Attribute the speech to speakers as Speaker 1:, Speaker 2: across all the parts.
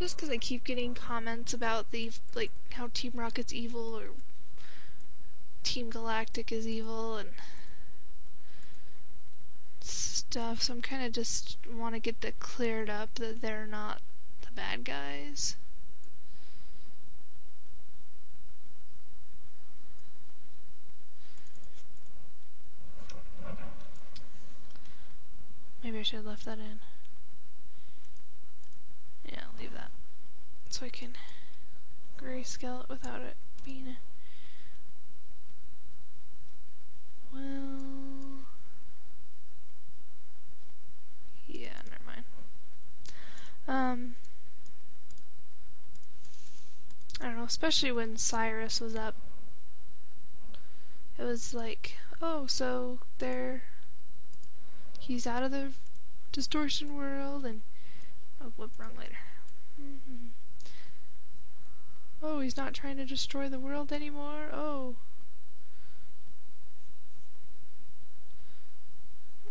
Speaker 1: Just because I keep getting comments about the, like, how Team Rocket's evil or Team Galactic is evil and stuff, so I'm kind of just want to get that cleared up that they're not the bad guys. Maybe I should have left that in. Yeah, I'll leave that. So I can grayscale it without it being a... Well... Yeah, never mind. I don't know, especially when Cyrus was up. It was like, oh, so he's out of the distortion world, and oh, whoop, wrong later. Oh, he's not trying to destroy the world anymore. Oh.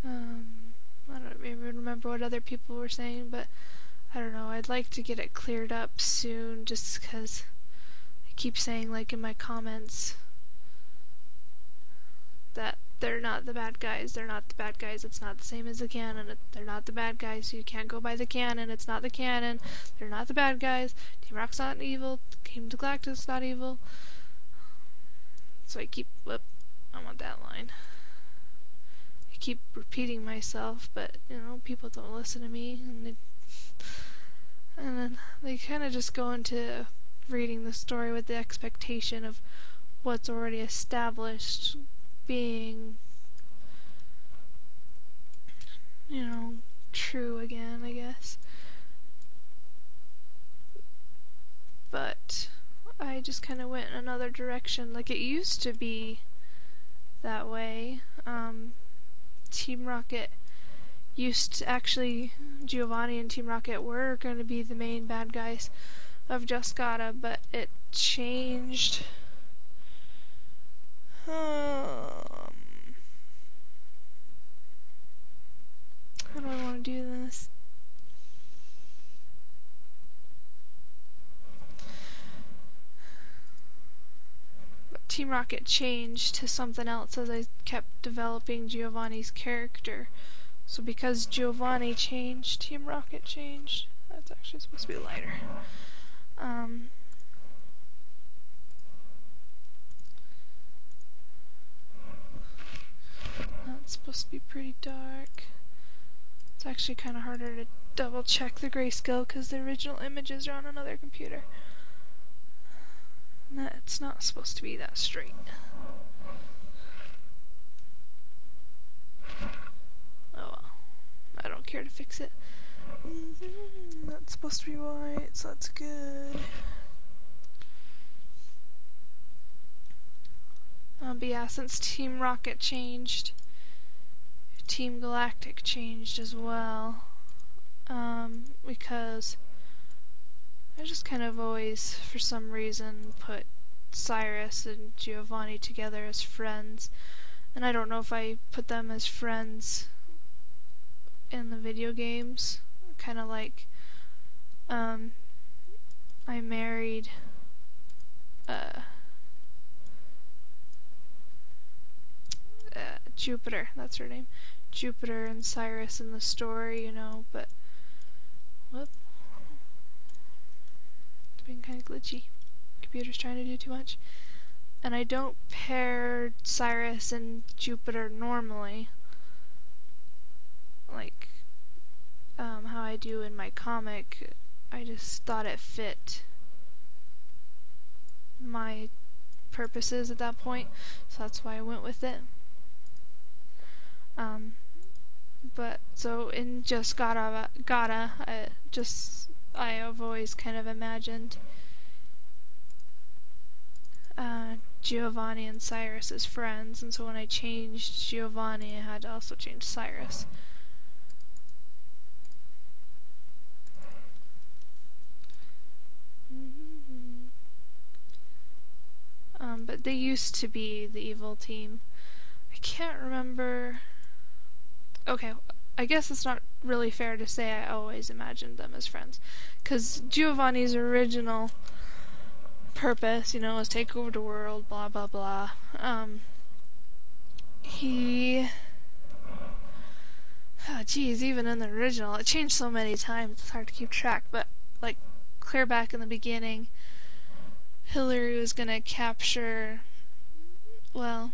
Speaker 1: I don't even remember what other people were saying, but I don't know. I'd like to get it cleared up soon, just because I keep saying, like, in my comments, that they're not the bad guys, they're not the bad guys, it's not the same as the canon, they're not the bad guys, so you can't go by the canon, it's not the canon, they're not the bad guys, Team Rock's not evil, Team Galactic's not evil. So I keep, whoop, I want that line. I keep repeating myself, but, you know, people don't listen to me, and then they kind of just go into reading the story with the expectation of what's already established being, you know, true again, I guess. But I just kind of went in another direction. Like, it used to be that way. Team Rocket used to actually, Giovanni and Team Rocket were going to be the main bad guys of Just Gotta, but it changed. How do I want to do this? But Team Rocket changed to something else as I kept developing Giovanni's character. So because Giovanni changed, Team Rocket changed. That's actually supposed to be lighter. That's supposed to be pretty dark. It's actually kind of harder to double check the grayscale because the original images are on another computer. It's not supposed to be that straight. Oh well. I don't care to fix it. That's supposed to be white, so that's good. But yeah, since Team Rocket changed, Team Galactic changed as well. Because I just kind of always, for some reason, put Cyrus and Giovanni together as friends. And I don't know if I put them as friends in the video games. Kind of like, I married, Jupiter, that's her name. Jupiter and Cyrus in the story, you know, but whoop. It's being kind of glitchy. Computer's trying to do too much. And I don't pair Cyrus and Jupiter normally, like how I do in my comic. I just thought it fit my purposes at that point, so that's why I went with it. But so in Just Gotta, I have always kind of imagined Giovanni and Cyrus as friends, and so when I changed Giovanni, I had to also change Cyrus. But they used to be the evil team. I can't remember. Okay, I guess it's not really fair to say I always imagined them as friends, because Giovanni's original purpose, was take over the world, blah blah blah. He, even in the original, it changed so many times, it's hard to keep track, but, like, clear back in the beginning, Hillary was gonna capture, well,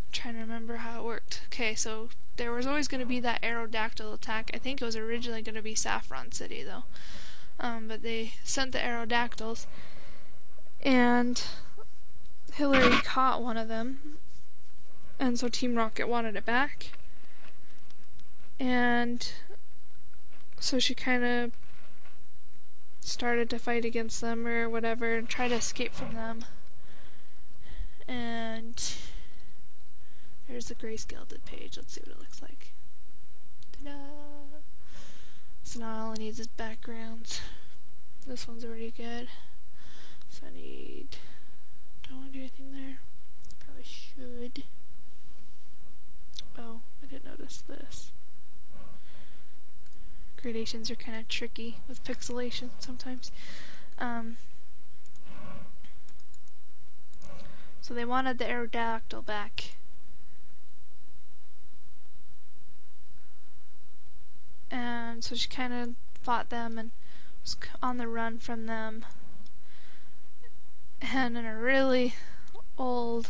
Speaker 1: I'm trying to remember how it worked. Okay, so there was always going to be that Aerodactyl attack. I think it was originally going to be Saffron City, though. But they sent the Aerodactyls, and Hillary caught one of them, and so Team Rocket wanted it back. And so she kind of started to fight against them or whatever and try to escape from them. And there's the grayscale page. Let's see what it looks like. Ta-da! So now all I need is backgrounds. This one's already good. So I need... Don't want to do anything there. Probably should. Oh, I didn't notice this. Gradations are kind of tricky with pixelation sometimes. So they wanted the Aerodactyl back. And so she kind of fought them and was on the run from them. And in a really old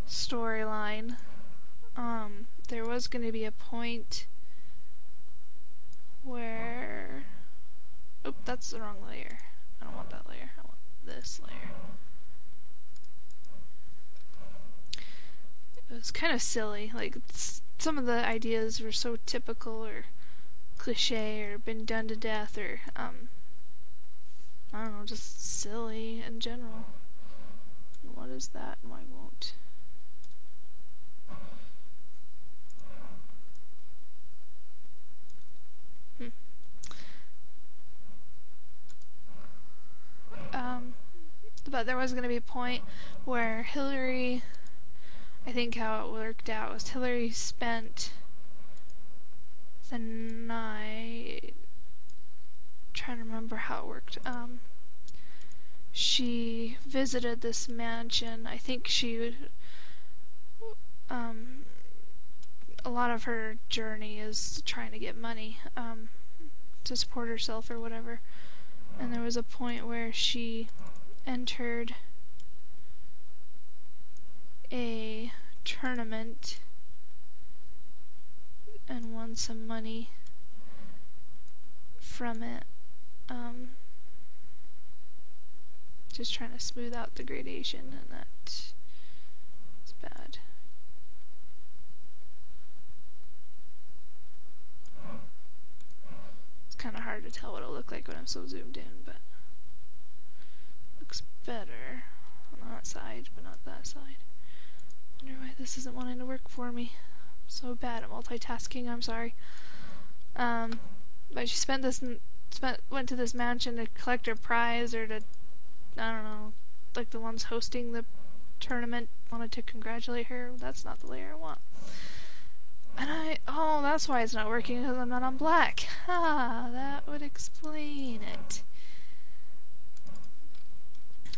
Speaker 1: storyline, there was going to be a point where... Oh, that's the wrong layer. I don't want that layer. I want this layer. It was kind of silly. Like, some of the ideas were so typical or cliche or been done to death or, I don't know, just silly in general. What is that? Why won't? But there was going to be a point where Hillary, I think how it worked out was Hillary spent the night, trying to remember how it worked, she visited this mansion. I think she would, a lot of her journey is trying to get money, to support herself or whatever, and there was a point where she entered a tournament and won some money from it. Just trying to smooth out the gradation, and that is bad. It's kind of hard to tell what it'll look like when I'm so zoomed in, but looks better on that side, but not that side. Wonder why this isn't wanting to work for me. I'm so bad at multitasking, I'm sorry. But she went to this mansion to collect her prize, or to, I don't know, like the ones hosting the tournament wanted to congratulate her. That's not the layer I want. And oh, that's why it's not working, because I'm not on black. Ha, that would explain it.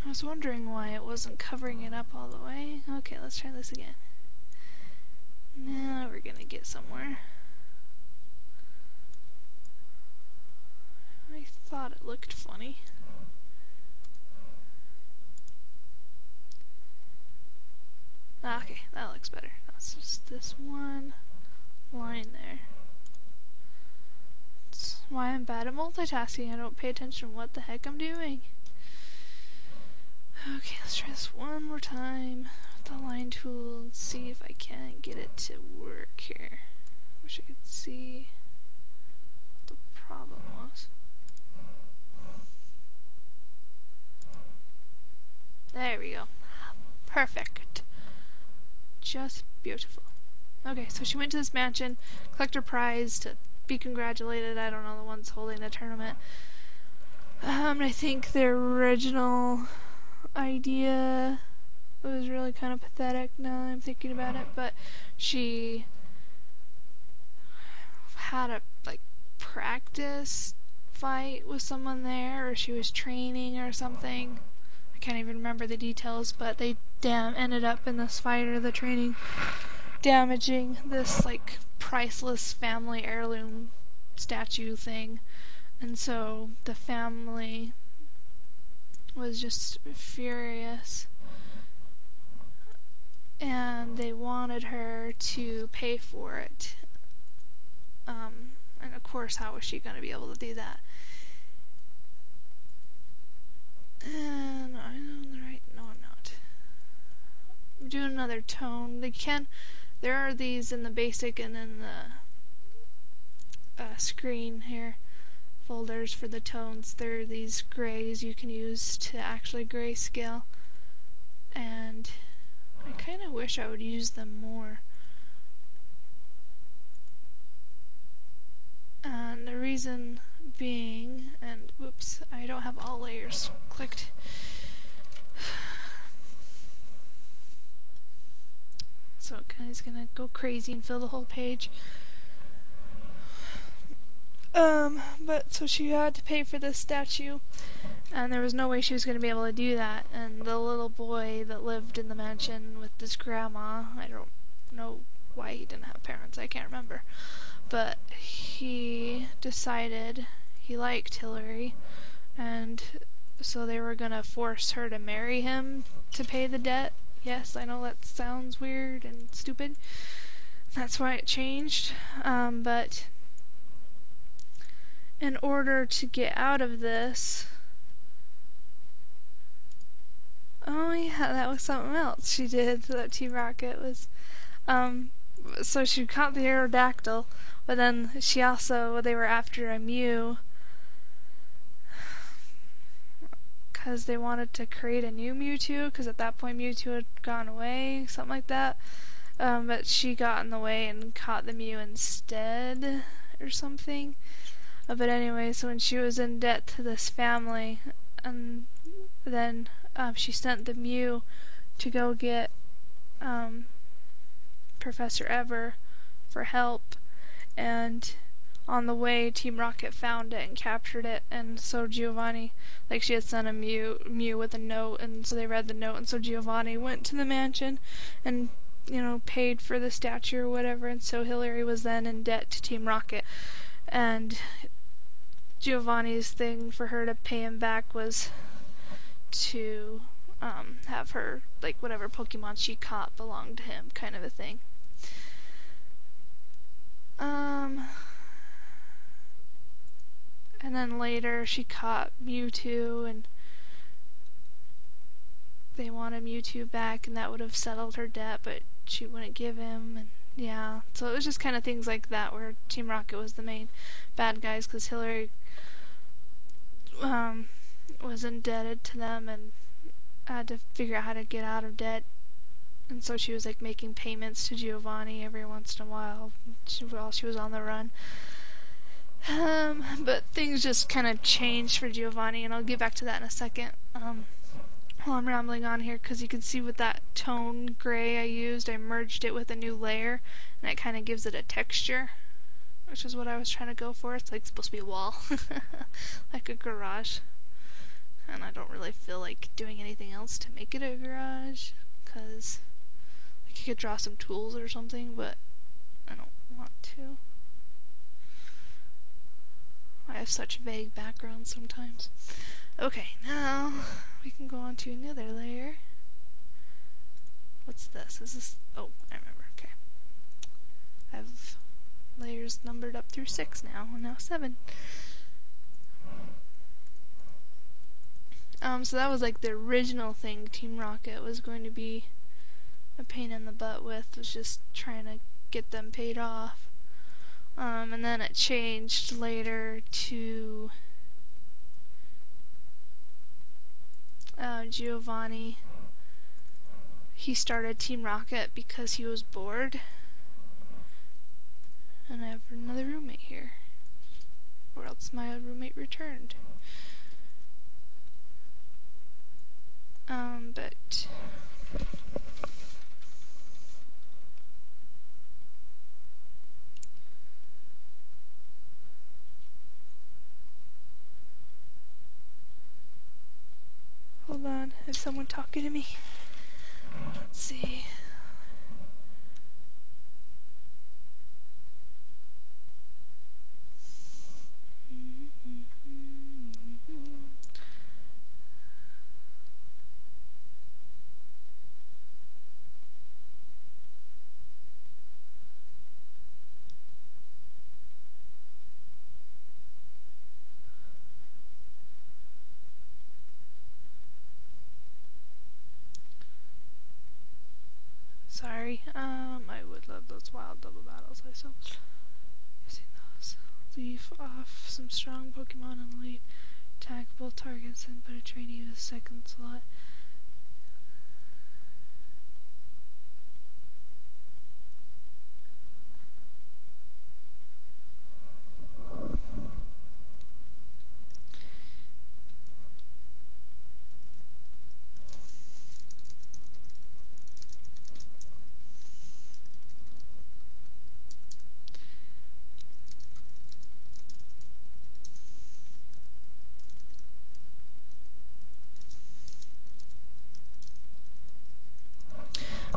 Speaker 1: I was wondering why it wasn't covering it up all the way. Okay, let's try this again. Now we're gonna get somewhere. I thought it looked funny. Okay, that looks better. That's just this one line there. That's why I'm bad at multitasking. I don't pay attention to what the heck I'm doing. Okay, let's try this one more time with the line tool and see if I can get it to work here. Wish I could see what the problem was. There we go. Perfect. Just beautiful. Okay, so she went to this mansion, collect her prize to be congratulated. I don't know, the ones holding the tournament. I think the original idea was really kind of pathetic now that I'm thinking about it, but she had a like practice fight with someone there, or she was training or something. I can't even remember the details, but they ended up in this fight or the training damaging this like priceless family heirloom statue thing. And so the family was just furious, and they wanted her to pay for it. And of course, how was she going to be able to do that? And I'm on the right. No, I'm not. I'm doing another tone. There are these in the basic and in the screen here. Folders for the tones. There are these grays you can use to actually grayscale, and I kind of wish I would use them more. And the reason being, and whoops, I don't have all layers clicked. So it kind of is gonna go crazy and fill the whole page. But so she had to pay for this statue, and there was no way she was going to be able to do that. And the little boy that lived in the mansion with his grandma, I don't know why he didn't have parents, I can't remember, but he decided he liked Hillary, and so they were going to force her to marry him to pay the debt. Yes, I know that sounds weird and stupid. That's why it changed, but in order to get out of this... Oh yeah, that was something else she did, that Team Rocket was... so she caught the Aerodactyl, but then she also... they were after a Mew, because they wanted to create a new Mewtwo, because at that point Mewtwo had gone away, something like that. But she got in the way and caught the Mew instead, or something. But anyway, so when she was in debt to this family, and then she sent the Mew to go get Professor Ever for help, and on the way Team Rocket found it and captured it, and so Giovanni, like she had sent a Mew with a note, and so they read the note, and so Giovanni went to the mansion and, you know, paid for the statue or whatever, and so Hillary was then in debt to Team Rocket, and Giovanni's thing for her to pay him back was to have her, like, whatever Pokemon she caught belonged to him, kind of a thing. And then later she caught Mewtwo, and they wanted Mewtwo back, and that would have settled her debt, but she wouldn't give him, and yeah, so it was just kind of things like that where Team Rocket was the main bad guys, because Hillary was indebted to them and had to figure out how to get out of debt, and so she was like making payments to Giovanni every once in a while while she was on the run. But things just kind of changed for Giovanni, and I'll get back to that in a second. While I'm rambling on here, because you can see with that tone gray I used, I merged it with a new layer, and it kind of gives it a texture, which is what I was trying to go for. It's like supposed to be a wall, like a garage, and I don't really feel like doing anything else to make it a garage, because like, you could draw some tools or something, but I don't want to. I have such vague backgrounds sometimes. Okay, now we can go on to another layer. What's this? Is this... oh, I remember. Okay. I have layers numbered up through 6 now, and now 7. So that was like the original thing Team Rocket was going to be a pain in the butt with, was just trying to get them paid off. And then it changed later to Giovanni. He started Team Rocket because he was bored. And I have another roommate here. Or else my roommate returned. But Is someone talking to me? Let's see. Sorry. I would love those wild double battles. I saw using those. Leave off some strong Pokemon and lead attack both targets and put a trainee with a second slot.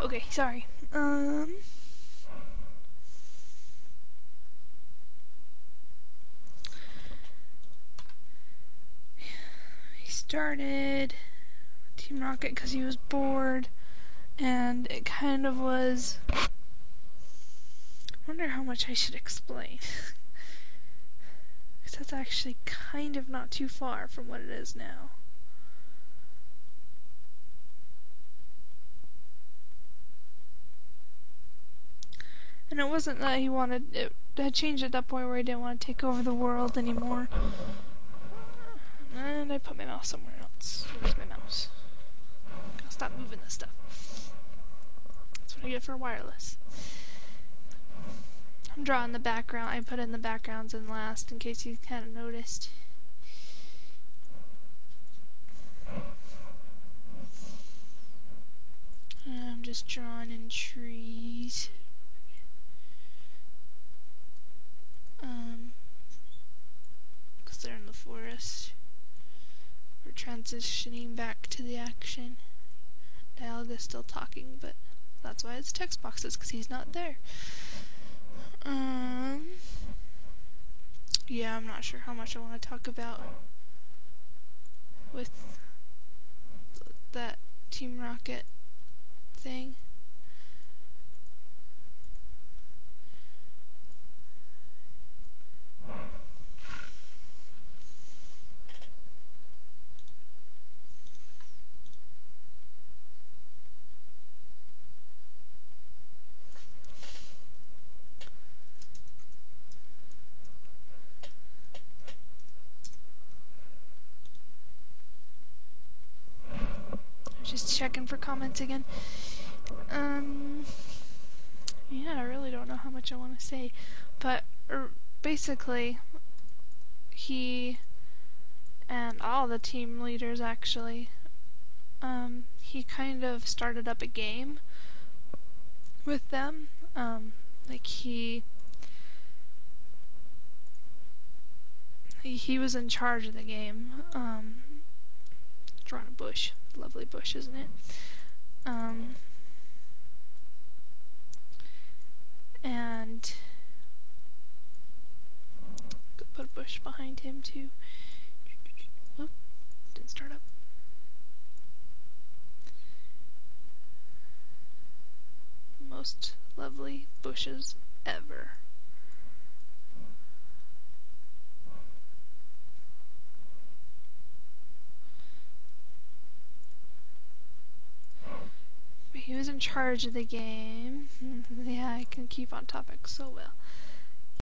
Speaker 1: Okay, sorry. He started Team Rocket because he was bored, and it kind of was. I wonder how much I should explain. Because that's actually kind of not too far from what it is now. And it wasn't that he wanted it had changed at that point where he didn't want to take over the world anymore. And I put my mouse somewhere else. Where's my mouse? I'll stop moving this stuff. That's what I get for wireless. I'm drawing the background. I put in the backgrounds in last in case you hadn't noticed. I'm just drawing in trees. Because they're in the forest. We're transitioning back to the action. Dialga is still talking, but that's why it's text boxes, because he's not there. Yeah, I'm not sure how much I want to talk about with that Team Rocket thing. Just checking for comments again. Yeah, I really don't know how much I want to say, but basically, he and all the team leaders actually, he kind of started up a game with them. Like he was in charge of the game. Drawing a bush. Lovely bush, isn't it? And could put a bush behind him too. Whoop, didn't start up. Most lovely bushes ever. He was in charge of the game. Yeah, I can keep on topic so well.